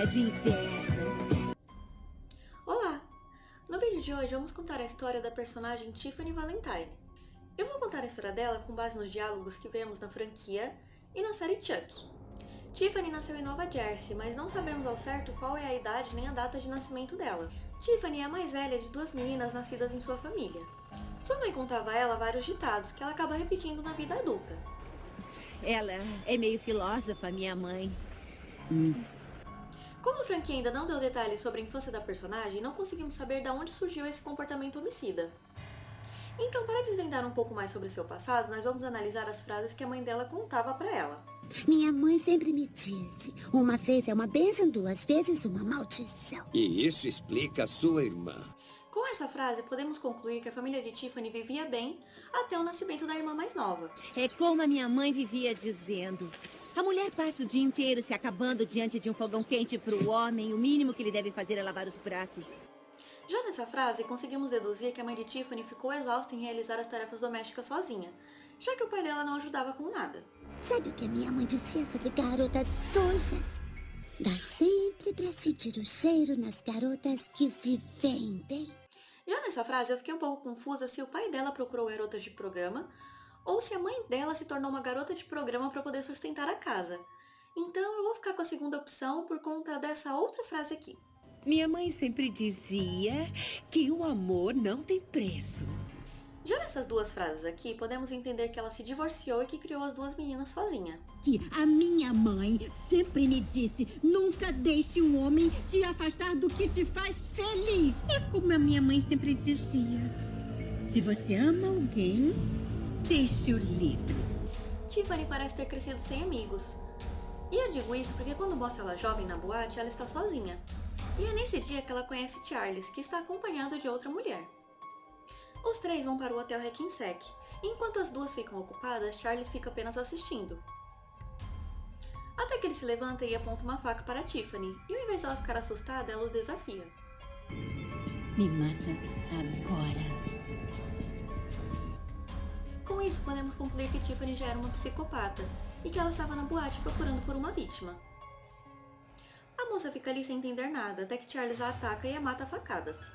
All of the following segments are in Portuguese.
morra de inveja. Olá! No vídeo de hoje vamos contar a história da personagem Tiffany Valentine. Eu vou contar a história dela com base nos diálogos que vemos na franquia e na série Chuck. Tiffany nasceu em Nova Jersey, mas não sabemos ao certo qual é a idade nem a data de nascimento dela. Tiffany é a mais velha de duas meninas nascidas em sua família. Sua mãe contava a ela vários ditados que ela acaba repetindo na vida adulta. Ela é meio filósofa, minha mãe. Como a franquia ainda não deu detalhes sobre a infância da personagem, não conseguimos saber de onde surgiu esse comportamento homicida. Então, para desvendar um pouco mais sobre seu passado, nós vamos analisar as frases que a mãe dela contava para ela. Minha mãe sempre me disse, uma vez é uma bênção, duas vezes uma maldição. E isso explica a sua irmã. Com essa frase, podemos concluir que a família de Tiffany vivia bem até o nascimento da irmã mais nova. É como a minha mãe vivia dizendo. A mulher passa o dia inteiro se acabando diante de um fogão quente para o homem. O mínimo que ele deve fazer é lavar os pratos. Já nessa frase, conseguimos deduzir que a mãe de Tiffany ficou exausta em realizar as tarefas domésticas sozinha, já que o pai dela não ajudava com nada. Sabe o que minha mãe dizia sobre garotas sujas? Dá sempre pra sentir o cheiro nas garotas que se vendem. Já nessa frase, eu fiquei um pouco confusa se o pai dela procurou garotas de programa ou se a mãe dela se tornou uma garota de programa para poder sustentar a casa. Então eu vou ficar com a segunda opção por conta dessa outra frase aqui. Minha mãe sempre dizia que o amor não tem preço. Já nessas duas frases aqui, podemos entender que ela se divorciou e que criou as duas meninas sozinha. Que a minha mãe sempre me disse, nunca deixe um homem te afastar do que te faz feliz. É como a minha mãe sempre dizia, se você ama alguém, deixe-o livre. Tiffany parece ter crescido sem amigos. E eu digo isso porque quando mostra ela jovem na boate, ela está sozinha. E é nesse dia que ela conhece Charles, que está acompanhado de outra mulher. Os três vão para o hotel Hackensack, e enquanto as duas ficam ocupadas, Charles fica apenas assistindo. Até que ele se levanta e aponta uma faca para Tiffany, e ao invés dela ficar assustada, ela o desafia. Me mata agora. Com isso, podemos concluir que Tiffany já era uma psicopata, e que ela estava na boate procurando por uma vítima. A moça fica ali sem entender nada, até que Charles a ataca e a mata a facadas.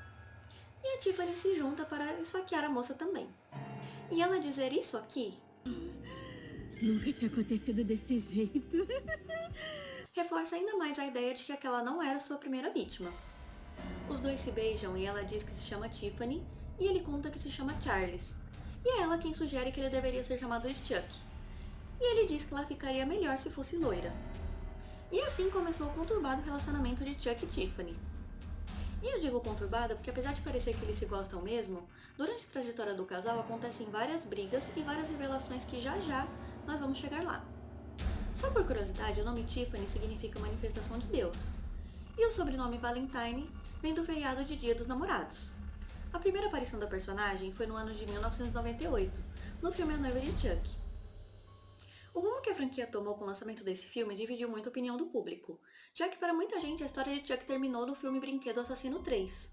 E a Tiffany se junta para esfaquear a moça também. E ela dizer isso aqui Nunca tinha acontecido desse jeito. reforça ainda mais a ideia de que aquela não era sua primeira vítima. Os dois se beijam e ela diz que se chama Tiffany e ele conta que se chama Charles. E é ela quem sugere que ele deveria ser chamado de Chuck. E ele diz que ela ficaria melhor se fosse loira. E assim começou o conturbado relacionamento de Chuck e Tiffany. E eu digo conturbado porque apesar de parecer que eles se gostam mesmo, durante a trajetória do casal acontecem várias brigas e várias revelações que já nós vamos chegar lá. Só por curiosidade, o nome Tiffany significa manifestação de Deus. E o sobrenome Valentine vem do feriado de Dia dos Namorados. A primeira aparição da personagem foi no ano de 1998, no filme A Noiva de Chuck. O rumo que a franquia tomou com o lançamento desse filme dividiu muito a opinião do público, já que para muita gente a história de Chuck terminou no filme Brinquedo Assassino 3.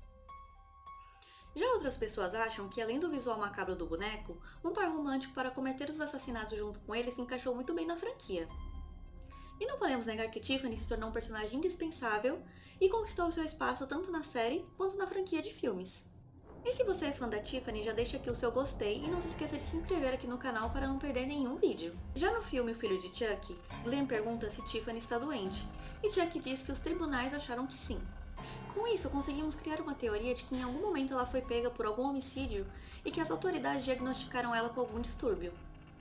Já outras pessoas acham que, além do visual macabro do boneco, um par romântico para cometer os assassinatos junto com ele se encaixou muito bem na franquia. E não podemos negar que Tiffany se tornou um personagem indispensável e conquistou seu espaço tanto na série quanto na franquia de filmes. E se você é fã da Tiffany, já deixa aqui o seu gostei e não se esqueça de se inscrever aqui no canal para não perder nenhum vídeo. Já no filme O Filho de Chuck, Glenn pergunta se Tiffany está doente, e Chuck diz que os tribunais acharam que sim. Com isso, conseguimos criar uma teoria de que em algum momento ela foi pega por algum homicídio e que as autoridades diagnosticaram ela com algum distúrbio.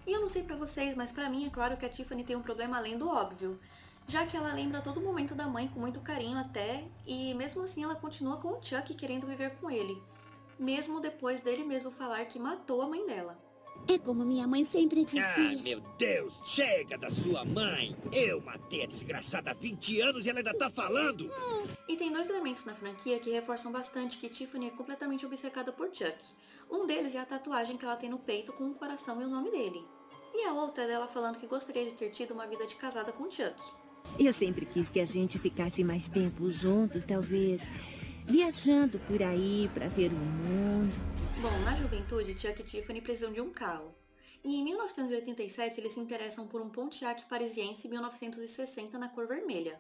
E eu não sei pra vocês, mas pra mim é claro que a Tiffany tem um problema além do óbvio, já que ela lembra a todo momento da mãe com muito carinho até, e mesmo assim ela continua com o Chuck querendo viver com ele, mesmo depois dele mesmo falar que matou a mãe dela. É como minha mãe sempre dizia. Ah, meu Deus, chega da sua mãe. Eu matei a desgraçada há 20 anos e ela ainda tá falando. E tem dois elementos na franquia que reforçam bastante que Tiffany é completamente obcecada por Chuck. Um deles é a tatuagem que ela tem no peito com um coração e o nome dele. E a outra é dela falando que gostaria de ter tido uma vida de casada com Chuck. Eu sempre quis que a gente ficasse mais tempo juntos, talvez viajando por aí para ver o mundo. Bom, na juventude, Chuck e Tiffany precisam de um carro. E em 1987 eles se interessam por um Pontiac Parisiense 1960 na cor vermelha.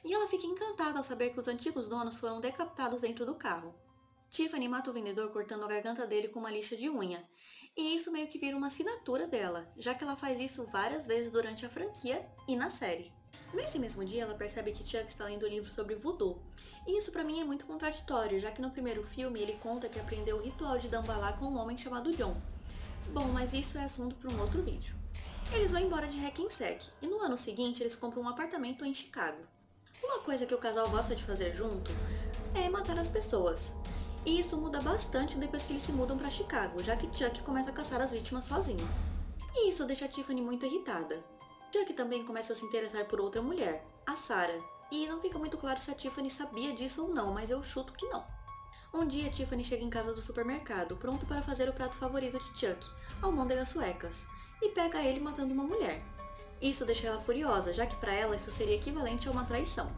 E ela fica encantada ao saber que os antigos donos foram decapitados dentro do carro. Tiffany mata o vendedor cortando a garganta dele com uma lixa de unha. E isso meio que vira uma assinatura dela, já que ela faz isso várias vezes durante a franquia e na série. Nesse mesmo dia, ela percebe que Chuck está lendo um livro sobre voodoo. E isso pra mim é muito contraditório, já que no primeiro filme ele conta que aprendeu o ritual de Dambalá com um homem chamado John. Bom, mas isso é assunto para um outro vídeo. Eles vão embora de Hackensack, e no ano seguinte eles compram um apartamento em Chicago. Uma coisa que o casal gosta de fazer junto é matar as pessoas. E isso muda bastante depois que eles se mudam para Chicago, já que Chuck começa a caçar as vítimas sozinho. E isso deixa a Tiffany muito irritada. Chuck também começa a se interessar por outra mulher, a Sarah. E não fica muito claro se a Tiffany sabia disso ou não, mas eu chuto que não. Um dia, Tiffany chega em casa do supermercado, pronto para fazer o prato favorito de Chuck, almôndegas suecas, e pega ele matando uma mulher. Isso deixa ela furiosa, já que para ela isso seria equivalente a uma traição.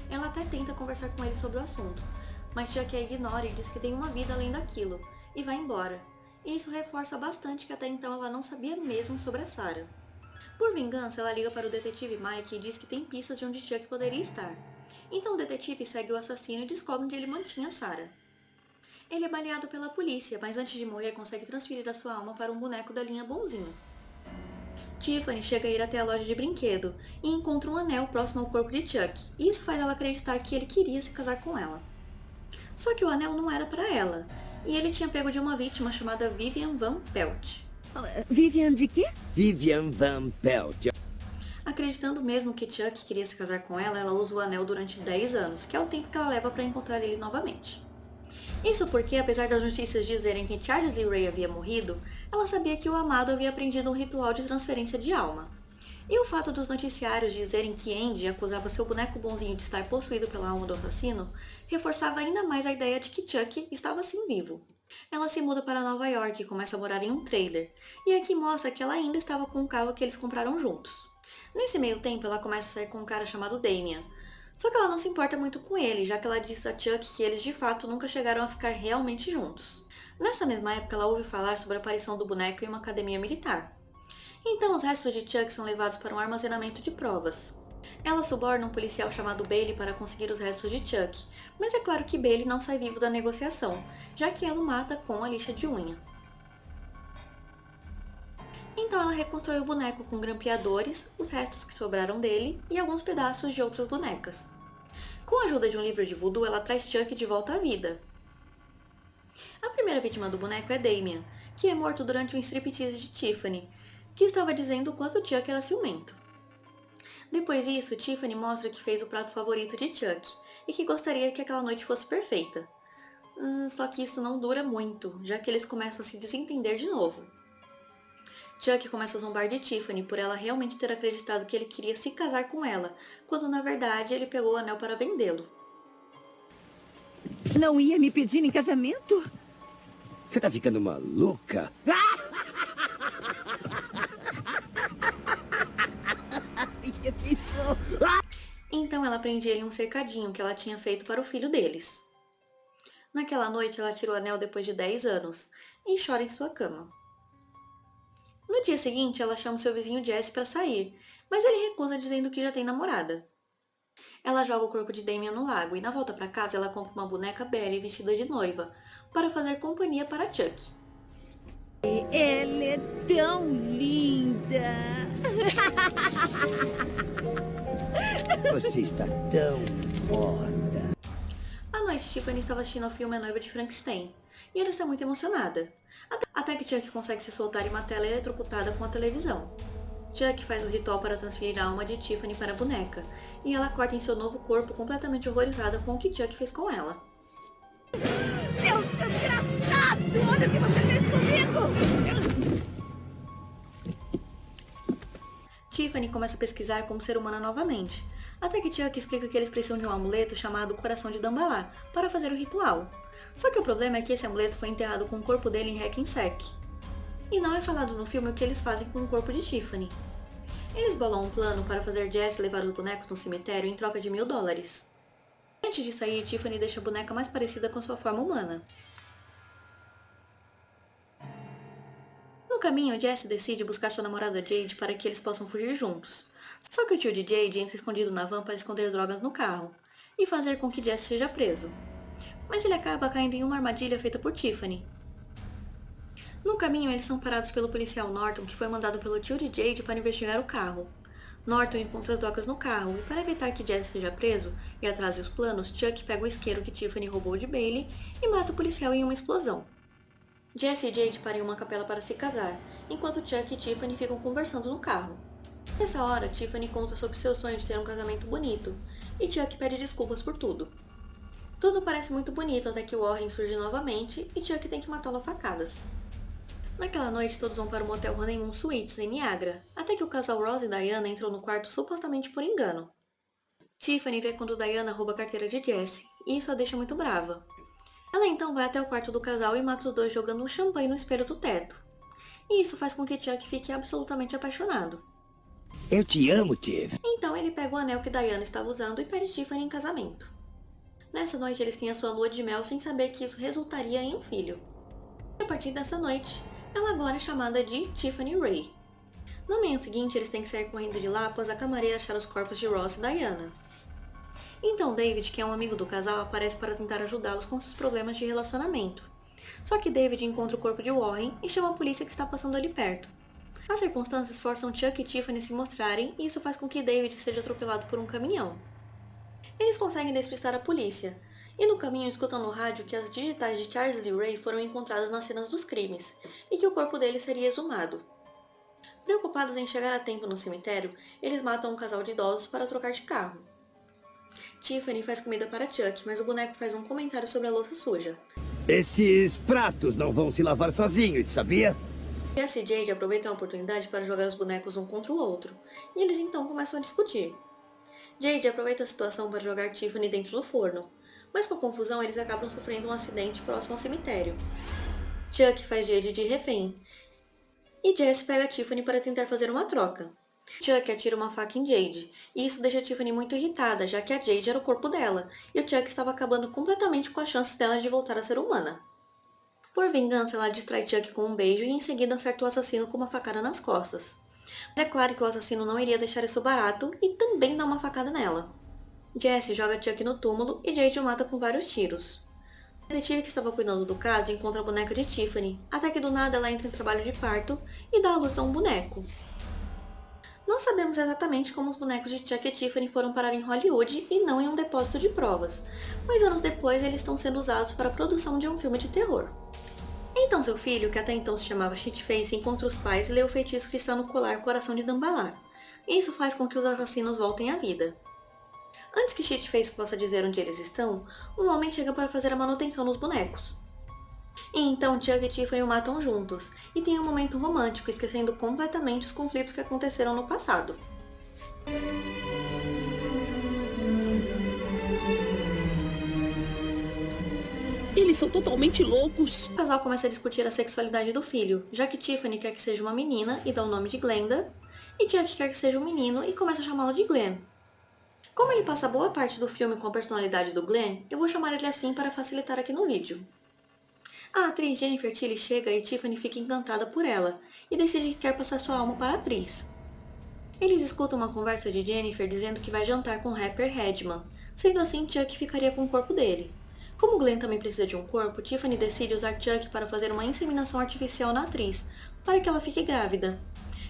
Ela até tenta conversar com ele sobre o assunto, mas Chuck a ignora e diz que tem uma vida além daquilo, e vai embora. E isso reforça bastante que até então ela não sabia mesmo sobre a Sarah. Por vingança, ela liga para o detetive Mike e diz que tem pistas de onde Chuck poderia estar. Então o detetive segue o assassino e descobre onde ele mantinha a Sarah. Ele é baleado pela polícia, mas antes de morrer consegue transferir a sua alma para um boneco da linha Bonzinho. Tiffany chega a ir até a loja de brinquedo e encontra um anel próximo ao corpo de Chuck, e isso faz ela acreditar que ele queria se casar com ela. Só que o anel não era para ela, e ele tinha pego de uma vítima chamada Vivian Van Pelt. Vivian de quê? Vivian Van Pelt. Acreditando mesmo que Chuck queria se casar com ela, ela usa o anel durante 10 anos, que é o tempo que ela leva para encontrar ele novamente. Isso porque, apesar das notícias dizerem que Charles Lee Ray havia morrido, ela sabia que o amado havia aprendido um ritual de transferência de alma. E o fato dos noticiários dizerem que Andy acusava seu boneco bonzinho de estar possuído pela alma do assassino, reforçava ainda mais a ideia de que Chuck estava assim vivo. Ela se muda para Nova York e começa a morar em um trailer, e aqui mostra que ela ainda estava com o carro que eles compraram juntos. Nesse meio tempo, ela começa a sair com um cara chamado Damian. Só que ela não se importa muito com ele, já que ela diz a Chuck que eles de fato nunca chegaram a ficar realmente juntos. Nessa mesma época, ela ouve falar sobre a aparição do boneco em uma academia militar. Então, os restos de Chuck são levados para um armazenamento de provas. Ela suborna um policial chamado Bailey para conseguir os restos de Chuck, mas é claro que Bailey não sai vivo da negociação, já que ela o mata com a lixa de unha. Então ela reconstrói o boneco com grampeadores, os restos que sobraram dele e alguns pedaços de outras bonecas. Com a ajuda de um livro de voodoo, ela traz Chuck de volta à vida. A primeira vítima do boneco é Damian, que é morto durante um striptease de Tiffany, que estava dizendo o quanto Chuck era ciumento. Depois disso, Tiffany mostra que fez o prato favorito de Chuck e que gostaria que aquela noite fosse perfeita. Só que isso não dura muito, já que eles começam a se desentender de novo. Chuck começa a zombar de Tiffany por ela realmente ter acreditado que ele queria se casar com ela, quando na verdade ele pegou o anel para vendê-lo. Não ia me pedir em casamento? Você tá ficando maluca? Então ela prende ele em um cercadinho que ela tinha feito para o filho deles. Naquela noite ela tira o anel depois de 10 anos e chora em sua cama. No dia seguinte, ela chama seu vizinho Jesse para sair, mas ele recusa dizendo que já tem namorada. Ela joga o corpo de Damian no lago e na volta para casa ela compra uma boneca Belle vestida de noiva, para fazer companhia para Chuck. Ela é tão linda! Você está tão morta. À noite, Tiffany estava assistindo ao filme A Noiva de Frankenstein, e ela está muito emocionada. Até que Chuck consegue se soltar e matar ela eletrocutada com a televisão. Chuck faz o ritual para transferir a alma de Tiffany para a boneca, e ela acorda em seu novo corpo completamente horrorizada com o que Chuck fez com ela. Seu desgraçado! Olha o que você fez comigo! Tiffany começa a pesquisar como ser humana novamente, até que Chuck explica que eles precisam de um amuleto chamado Coração de Dambalá para fazer o ritual. Só que o problema é que esse amuleto foi enterrado com o corpo dele em Hackensack. E não é falado no filme o que eles fazem com o corpo de Tiffany. Eles bolam um plano para fazer Jess levar os bonecos no cemitério em troca de $1000. Antes de sair, Tiffany deixa a boneca mais parecida com sua forma humana. No No caminho, Jesse decide buscar sua namorada Jade para que eles possam fugir juntos. Só que o tio de Jade entra escondido na van para esconder drogas no carro e fazer com que Jesse seja preso. Mas ele acaba caindo em uma armadilha feita por Tiffany. No caminho, eles são parados pelo policial Norton, que foi mandado pelo tio de Jade para investigar o carro. Norton encontra as drogas no carro, e para evitar que Jesse seja preso e atrase os planos, Chuck pega o isqueiro que Tiffany roubou de Bailey e mata o policial em uma explosão. Jesse e Jade param em uma capela para se casar, enquanto Chuck e Tiffany ficam conversando no carro. Nessa hora, Tiffany conta sobre seu sonho de ter um casamento bonito, e Chuck pede desculpas por tudo. Tudo parece muito bonito até que Warren surge novamente e Chuck tem que matá-lo a facadas. Naquela noite, todos vão para o motel Honeymoon Suites, em Niagara, até que o casal Ross e Diana entram no quarto supostamente por engano. Tiffany vê quando Diana rouba a carteira de Jesse, e isso a deixa muito brava. Ela então vai até o quarto do casal e mata os dois jogando um champanhe no espelho do teto. E isso faz com que Chuck fique absolutamente apaixonado. Eu te amo, Tiff. Então ele pega o anel que Diana estava usando e pede Tiffany em casamento. Nessa noite eles têm a sua lua de mel sem saber que isso resultaria em um filho. A partir dessa noite, ela agora é chamada de Tiffany Ray. Na manhã seguinte, eles têm que sair correndo de lá após a camareira achar os corpos de Ross e Diana. Então David, que é um amigo do casal, aparece para tentar ajudá-los com seus problemas de relacionamento. Só que David encontra o corpo de Warren e chama a polícia que está passando ali perto. As circunstâncias forçam Chuck e Tiffany a se mostrarem e isso faz com que David seja atropelado por um caminhão. Eles conseguem despistar a polícia, e no caminho escutam no rádio que as digitais de Charles Lee Ray foram encontradas nas cenas dos crimes, e que o corpo dele seria exumado. Preocupados em chegar a tempo no cemitério, eles matam um casal de idosos para trocar de carro. Tiffany faz comida para Chuck, mas o boneco faz um comentário sobre a louça suja. Esses pratos não vão se lavar sozinhos, sabia? Jesse e Jade aproveitam a oportunidade para jogar os bonecos um contra o outro, e eles então começam a discutir. Jade aproveita a situação para jogar Tiffany dentro do forno, mas com a confusão eles acabam sofrendo um acidente próximo ao cemitério. Chuck faz Jade de refém, e Jesse pega Tiffany para tentar fazer uma troca. Chuck atira uma faca em Jade, e isso deixa Tiffany muito irritada, já que a Jade era o corpo dela, e o Chuck estava acabando completamente com as chances dela de voltar a ser humana. Por vingança, ela distrai Chuck com um beijo e em seguida acerta o assassino com uma facada nas costas. Mas é claro que o assassino não iria deixar isso barato e também dá uma facada nela. Jesse joga Chuck no túmulo e Jade o mata com vários tiros. O detetive que estava cuidando do caso encontra a boneca de Tiffany, até que do nada ela entra em trabalho de parto e dá à luz a um boneco. Não sabemos exatamente como os bonecos de Chuck e Tiffany foram parar em Hollywood e não em um depósito de provas, mas anos depois eles estão sendo usados para a produção de um filme de terror. Então seu filho, que até então se chamava Shitface, encontra os pais e lê o feitiço que está no colar Coração de Dambalar. Isso faz com que os assassinos voltem à vida. Antes que Shitface possa dizer onde eles estão, um homem chega para fazer a manutenção nos bonecos. E então Chuck e Tiffany o matam juntos, e tem um momento romântico, esquecendo completamente os conflitos que aconteceram no passado. Eles são totalmente loucos. O casal começa a discutir a sexualidade do filho, já que Tiffany quer que seja uma menina e dá o nome de Glenda, e Chuck quer que seja um menino e começa a chamá-lo de Glenn. Como ele passa boa parte do filme com a personalidade do Glenn, eu vou chamar ele assim para facilitar aqui no vídeo. A atriz Jennifer Tilly chega e Tiffany fica encantada por ela, e decide que quer passar sua alma para a atriz. Eles escutam uma conversa de Jennifer dizendo que vai jantar com o rapper Redman, sendo assim Chuck ficaria com o corpo dele. Como Glenn também precisa de um corpo, Tiffany decide usar Chuck para fazer uma inseminação artificial na atriz, para que ela fique grávida.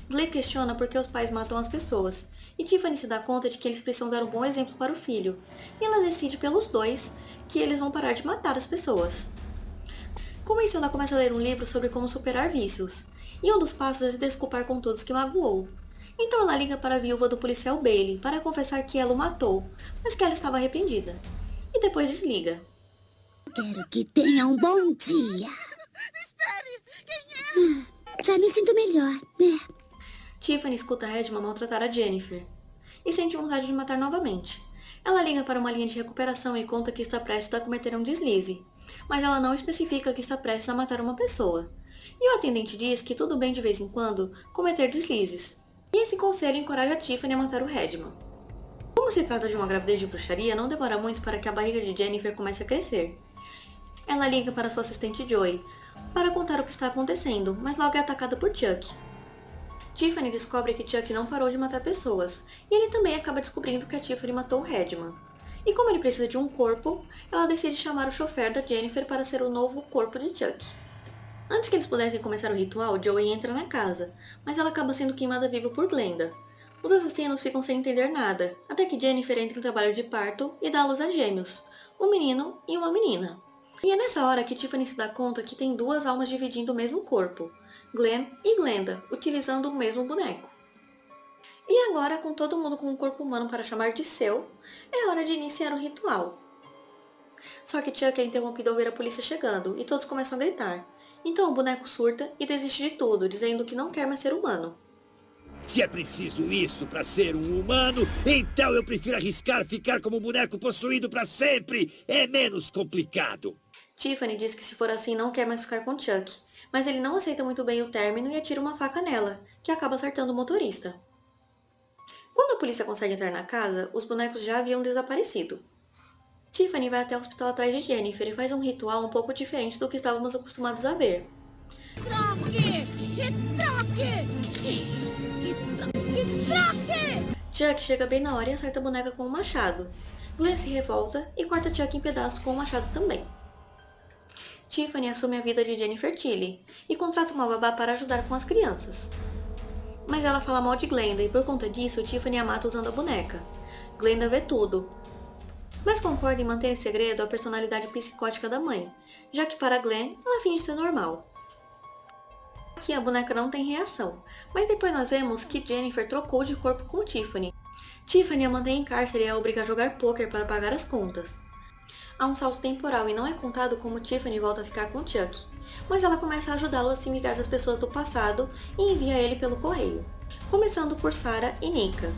Glenn questiona por que os pais matam as pessoas, e Tiffany se dá conta de que eles precisam dar um bom exemplo para o filho, e ela decide pelos dois que eles vão parar de matar as pessoas. Com isso, ela começa a ler um livro sobre como superar vícios, e um dos passos é se desculpar com todos que magoou. Então ela liga para a viúva do policial Bailey para confessar que ela o matou, mas que ela estava arrependida. E depois desliga. Quero que tenha um bom dia. Espere! Quem é? Já me sinto melhor, né? Tiffany escuta Redman maltratar a Jennifer, e sente vontade de matar novamente. Ela liga para uma linha de recuperação e conta que está prestes a cometer um deslize, mas ela não especifica que está prestes a matar uma pessoa. E o atendente diz que tudo bem de vez em quando cometer deslizes. E esse conselho encoraja Tiffany a matar o Redman. Como se trata de uma gravidez de bruxaria, não demora muito para que a barriga de Jennifer comece a crescer. Ela liga para sua assistente Joey, para contar o que está acontecendo, mas logo é atacada por Chuck. Tiffany descobre que Chuck não parou de matar pessoas, e ele também acaba descobrindo que a Tiffany matou o Redman. E como ele precisa de um corpo, ela decide chamar o chofer da Jennifer para ser o novo corpo de Chuck. Antes que eles pudessem começar o ritual, Joey entra na casa, mas ela acaba sendo queimada viva por Glenda. Os assassinos ficam sem entender nada, até que Jennifer entra em trabalho de parto e dá à luz a gêmeos, um menino e uma menina. E é nessa hora que Tiffany se dá conta que tem duas almas dividindo o mesmo corpo, Glenn e Glenda, utilizando o mesmo boneco. E agora, com todo mundo com um corpo humano para chamar de seu, é hora de iniciar o ritual. Só que Chuck é interrompido ao ver a polícia chegando, e todos começam a gritar. Então o boneco surta e desiste de tudo, dizendo que não quer mais ser humano. Se é preciso isso para ser um humano, então eu prefiro arriscar ficar como um boneco possuído para sempre. É menos complicado. Tiffany diz que se for assim não quer mais ficar com Chuck, mas ele não aceita muito bem o término e atira uma faca nela, que acaba acertando o motorista. Quando a polícia consegue entrar na casa, os bonecos já haviam desaparecido. Tiffany vai até o hospital atrás de Jennifer e faz um ritual um pouco diferente do que estávamos acostumados a ver. Chuck chega bem na hora e acerta a boneca com um machado. Glenn se revolta e corta Chuck em pedaços com o machado também. Tiffany assume a vida de Jennifer Tilly e contrata uma babá para ajudar com as crianças. Mas ela fala mal de Glenda e por conta disso Tiffany a mata usando a boneca. Glenda vê tudo, mas concorda em manter em segredo a personalidade psicótica da mãe, já que para Glenn ela finge ser normal. Aqui a boneca não tem reação, mas depois nós vemos que Jennifer trocou de corpo com Tiffany. Tiffany a mantém em cárcere e a obriga a jogar pôquer para pagar as contas. Há um salto temporal e não é contado como Tiffany volta a ficar com Chuck, mas ela começa a ajudá-lo a se vingar das pessoas do passado e envia ele pelo correio, começando por Sarah e Nika.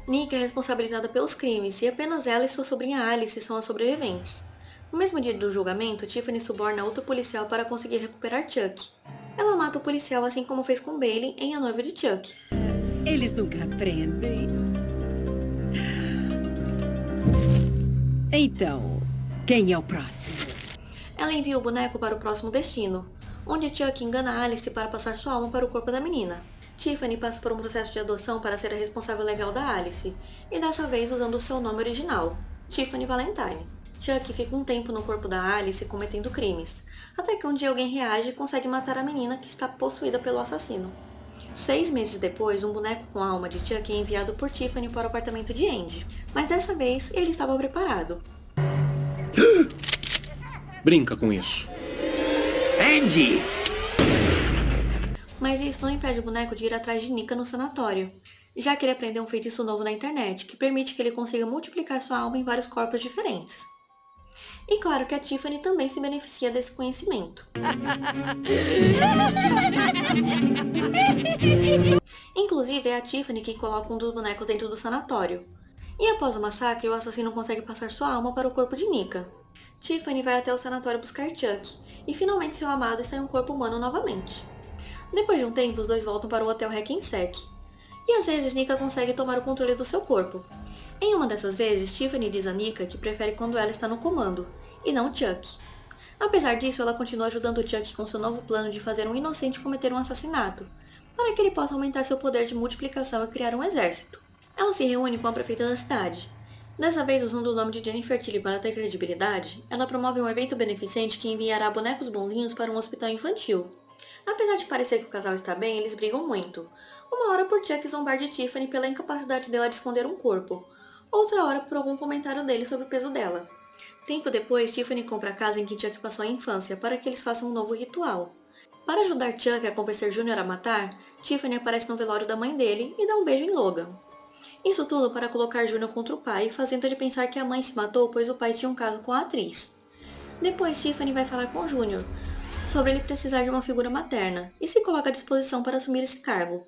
Nika é responsabilizada pelos crimes e apenas ela e sua sobrinha Alice são as sobreviventes. No mesmo dia do julgamento, Tiffany suborna outro policial para conseguir recuperar Chuck. Ela mata o policial assim como fez com Bailey em A Noiva de Chuck. Eles nunca aprendem. Então, quem é o próximo? Ela envia o boneco para o próximo destino, onde Chuck engana Alice para passar sua alma para o corpo da menina. Tiffany passa por um processo de adoção para ser a responsável legal da Alice, e dessa vez usando o seu nome original, Tiffany Valentine. Chuck fica um tempo no corpo da Alice cometendo crimes, até que um dia alguém reage e consegue matar a menina que está possuída pelo assassino. 6 meses depois, um boneco com a alma de Chuck é enviado por Tiffany para o apartamento de Andy, mas dessa vez ele estava preparado. Brinca com isso. Andy! Mas isso não impede o boneco de ir atrás de Nika no sanatório, já que ele aprendeu um feitiço novo na internet, que permite que ele consiga multiplicar sua alma em vários corpos diferentes. E claro que a Tiffany também se beneficia desse conhecimento. Inclusive é a Tiffany que coloca um dos bonecos dentro do sanatório. E após o massacre, o assassino consegue passar sua alma para o corpo de Nika. Tiffany vai até o sanatório buscar Chuck, e finalmente seu amado está em um corpo humano novamente. Depois de um tempo, os dois voltam para o hotel Hackensack. E às vezes Nika consegue tomar o controle do seu corpo. Em uma dessas vezes, Tiffany diz a Nika que prefere quando ela está no comando, e não Chuck. Apesar disso, ela continua ajudando Chuck com seu novo plano de fazer um inocente cometer um assassinato, para que ele possa aumentar seu poder de multiplicação e criar um exército. Ela se reúne com a prefeita da cidade. Dessa vez, usando o nome de Jennifer Tilly para ter credibilidade, ela promove um evento beneficente que enviará bonecos bonzinhos para um hospital infantil. Apesar de parecer que o casal está bem, eles brigam muito. Uma hora por Chuck zombar de Tiffany pela incapacidade dela de esconder um corpo. Outra hora por algum comentário dele sobre o peso dela. Tempo depois, Tiffany compra a casa em que Chuck passou a infância para que eles façam um novo ritual. Para ajudar Chuck a convencer Junior a matar, Tiffany aparece no velório da mãe dele e dá um beijo em Logan. Isso tudo para colocar Junior contra o pai, fazendo ele pensar que a mãe se matou pois o pai tinha um caso com a atriz. Depois, Tiffany vai falar com Junior sobre ele precisar de uma figura materna e se coloca à disposição para assumir esse cargo.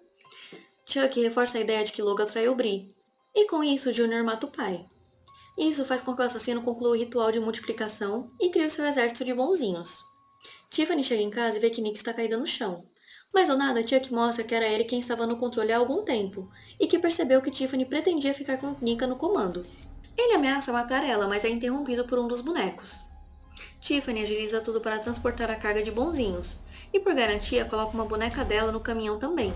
Chuck reforça a ideia de que Logan traiu Bree, e com isso Junior mata o pai. Isso faz com que o assassino conclua o ritual de multiplicação e crie o seu exército de bonzinhos. Tiffany chega em casa e vê que Nick está caído no chão. Mas do nada, Chuck mostra que era ele quem estava no controle há algum tempo, e que percebeu que Tiffany pretendia ficar com Nika no comando. Ele ameaça matar ela, mas é interrompido por um dos bonecos. Tiffany agiliza tudo para transportar a carga de bonzinhos, e por garantia coloca uma boneca dela no caminhão também.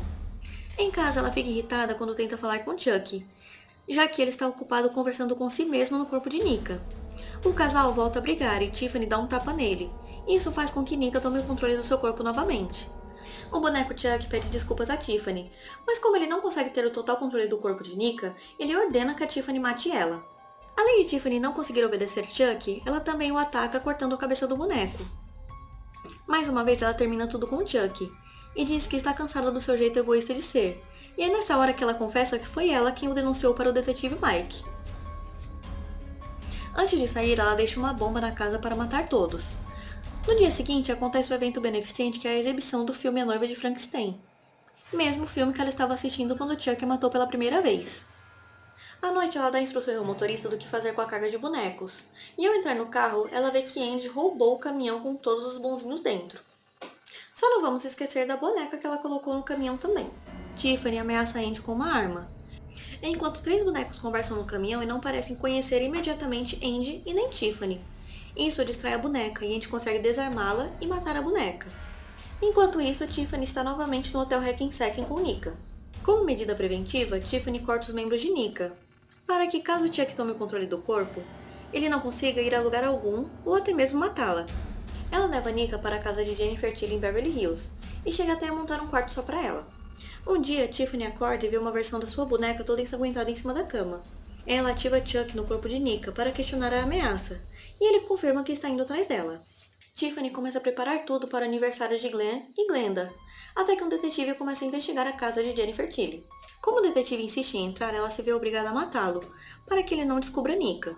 Em casa, ela fica irritada quando tenta falar com Chuck, já que ele está ocupado conversando com si mesmo no corpo de Nika. O casal volta a brigar e Tiffany dá um tapa nele. Isso faz com que Nika tome o controle do seu corpo novamente. O boneco Chuck pede desculpas a Tiffany, mas como ele não consegue ter o total controle do corpo de Nika, ele ordena que a Tiffany mate ela. Além de Tiffany não conseguir obedecer Chuck, ela também o ataca cortando a cabeça do boneco. Mais uma vez ela termina tudo com Chuck, e diz que está cansada do seu jeito egoísta de ser, e é nessa hora que ela confessa que foi ela quem o denunciou para o detetive Mike. Antes de sair, ela deixa uma bomba na casa para matar todos. No dia seguinte, acontece o evento beneficente que é a exibição do filme A Noiva de Frankenstein, mesmo filme que ela estava assistindo quando Chuck a matou pela primeira vez. À noite, ela dá instruções ao motorista do que fazer com a carga de bonecos, e ao entrar no carro, ela vê que Andy roubou o caminhão com todos os bonzinhos dentro. Só não vamos esquecer da boneca que ela colocou no caminhão também. Tiffany ameaça Andy com uma arma, enquanto 3 bonecos conversam no caminhão e não parecem conhecer imediatamente Andy e nem Tiffany. Isso distrai a boneca e Andy consegue desarmá-la e matar a boneca. Enquanto isso, Tiffany está novamente no hotel Hackensack com Nika. Como medida preventiva, Tiffany corta os membros de Nika, para que caso Chuck tome o controle do corpo, ele não consiga ir a lugar algum ou até mesmo matá-la. Ela leva Nika para a casa de Jennifer Tilly em Beverly Hills e chega até a montar um quarto só para ela. Um dia, Tiffany acorda e vê uma versão da sua boneca toda ensanguentada em cima da cama. Ela ativa Chuck no corpo de Nika para questionar a ameaça, e ele confirma que está indo atrás dela. Tiffany começa a preparar tudo para o aniversário de Glenn e Glenda, até que um detetive começa a investigar a casa de Jennifer Tilly. Como o detetive insiste em entrar, ela se vê obrigada a matá-lo, para que ele não descubra Nika.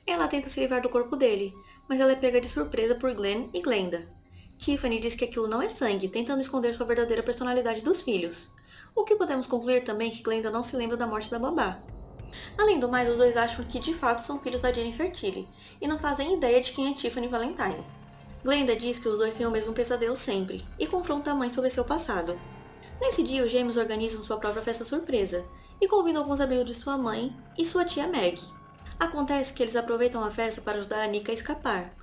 Ela tenta se livrar do corpo dele, mas ela é pega de surpresa por Glenn e Glenda. Tiffany diz que aquilo não é sangue, tentando esconder sua verdadeira personalidade dos filhos. O que podemos concluir também é que Glenda não se lembra da morte da babá. Além do mais, os dois acham que de fato são filhos da Jennifer Tilly, e não fazem ideia de quem é Tiffany Valentine. Glenda diz que os dois têm o mesmo pesadelo sempre, e confronta a mãe sobre seu passado. Nesse dia, os gêmeos organizam sua própria festa surpresa, e convidam alguns amigos de sua mãe e sua tia Maggie. Acontece que eles aproveitam a festa para ajudar a Nika a escapar,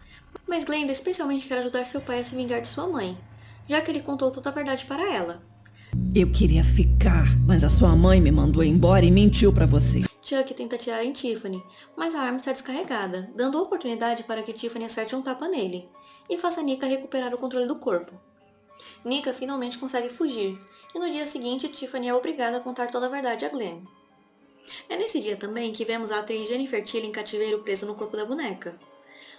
mas Glenda especialmente quer ajudar seu pai a se vingar de sua mãe, já que ele contou toda a verdade para ela. Eu queria ficar, mas a sua mãe me mandou embora e mentiu pra você. Chuck tenta atirar em Tiffany, mas a arma está descarregada, dando oportunidade para que Tiffany acerte um tapa nele, e faça Nika recuperar o controle do corpo. Nika finalmente consegue fugir, e no dia seguinte Tiffany é obrigada a contar toda a verdade a Glenn. É nesse dia também que vemos a atriz Jennifer Tilly em cativeiro presa no corpo da boneca.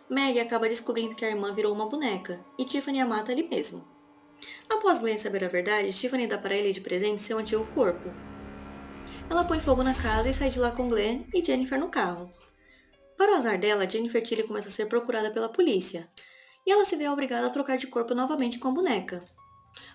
Maggie acaba descobrindo que a irmã virou uma boneca, e Tiffany a mata ali mesmo. Após Glenn saber a verdade, Tiffany dá para ele de presente seu antigo corpo. Ela põe fogo na casa e sai de lá com Glenn e Jennifer no carro. Para o azar dela, Jennifer Tilly começa a ser procurada pela polícia, e ela se vê obrigada a trocar de corpo novamente com a boneca.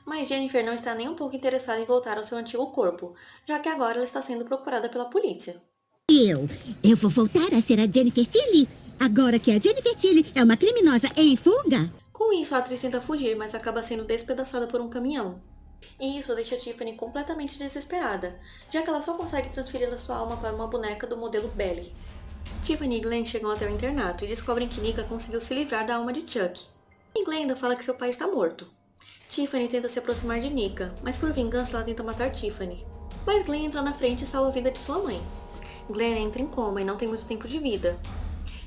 Mas Jennifer não está nem um pouco interessada em voltar ao seu antigo corpo, já que agora ela está sendo procurada pela polícia. Eu vou voltar a ser a Jennifer Tilly, agora que a Jennifer Tilly é uma criminosa em fuga. Com isso, a atriz tenta fugir, mas acaba sendo despedaçada por um caminhão. E isso deixa Tiffany completamente desesperada, já que ela só consegue transferir a sua alma para uma boneca do modelo Belly. Tiffany e Glenn chegam até o internato e descobrem que Nika conseguiu se livrar da alma de Chuck. E Glenda fala que seu pai está morto. Tiffany tenta se aproximar de Nika, mas por vingança ela tenta matar Tiffany. Mas Glenn entra na frente e salva a vida de sua mãe. Glenn entra em coma e não tem muito tempo de vida.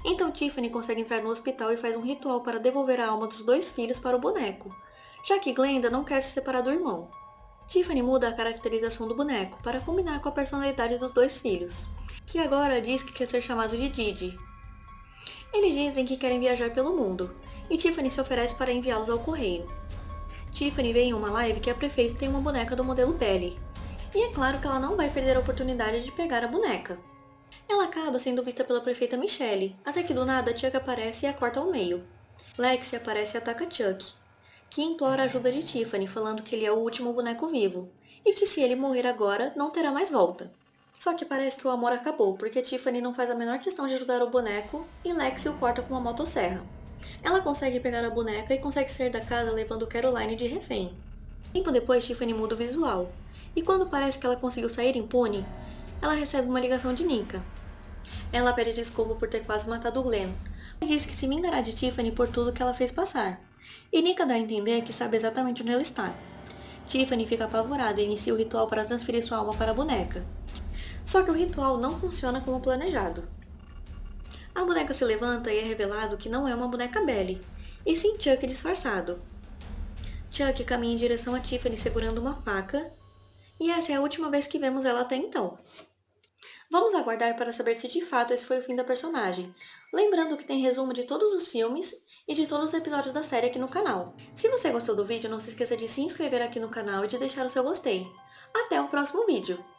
Então Tiffany consegue entrar no hospital e faz um ritual para devolver a alma dos 2 filhos para o boneco, já que Glenda não quer se separar do irmão. Tiffany muda a caracterização do boneco para combinar com a personalidade dos 2 filhos, que agora diz que quer ser chamado de Didi. Eles dizem que querem viajar pelo mundo, e Tiffany se oferece para enviá-los ao correio. Tiffany vê em uma live que a prefeita tem uma boneca do modelo Belly, e é claro que ela não vai perder a oportunidade de pegar a boneca. Ela acaba sendo vista pela prefeita Michelle, até que do nada Chuck aparece e a corta ao meio. Lexi aparece e ataca Chuck, que implora a ajuda de Tiffany, falando que ele é o último boneco vivo, e que se ele morrer agora, não terá mais volta. Só que parece que o amor acabou, porque Tiffany não faz a menor questão de ajudar o boneco, e Lexi o corta com uma motosserra. Ela consegue pegar a boneca e consegue sair da casa levando Caroline de refém. Tempo depois, Tiffany muda o visual, e quando parece que ela conseguiu sair impune, ela recebe uma ligação de Nika. Ela pede desculpa por ter quase matado Glenn, diz que se vingará de Tiffany por tudo que ela fez passar. E Nika dá a entender que sabe exatamente onde ela está. Tiffany fica apavorada e inicia o ritual para transferir sua alma para a boneca. Só que o ritual não funciona como planejado. A boneca se levanta e é revelado que não é uma boneca Belly, e sim Chuck disfarçado. Chuck caminha em direção a Tiffany segurando uma faca, e essa é a última vez que vemos ela até então. Vamos aguardar para saber se de fato esse foi o fim da personagem, lembrando que tem resumo de todos os filmes e de todos os episódios da série aqui no canal. Se você gostou do vídeo, não se esqueça de se inscrever aqui no canal e de deixar o seu gostei. Até o próximo vídeo!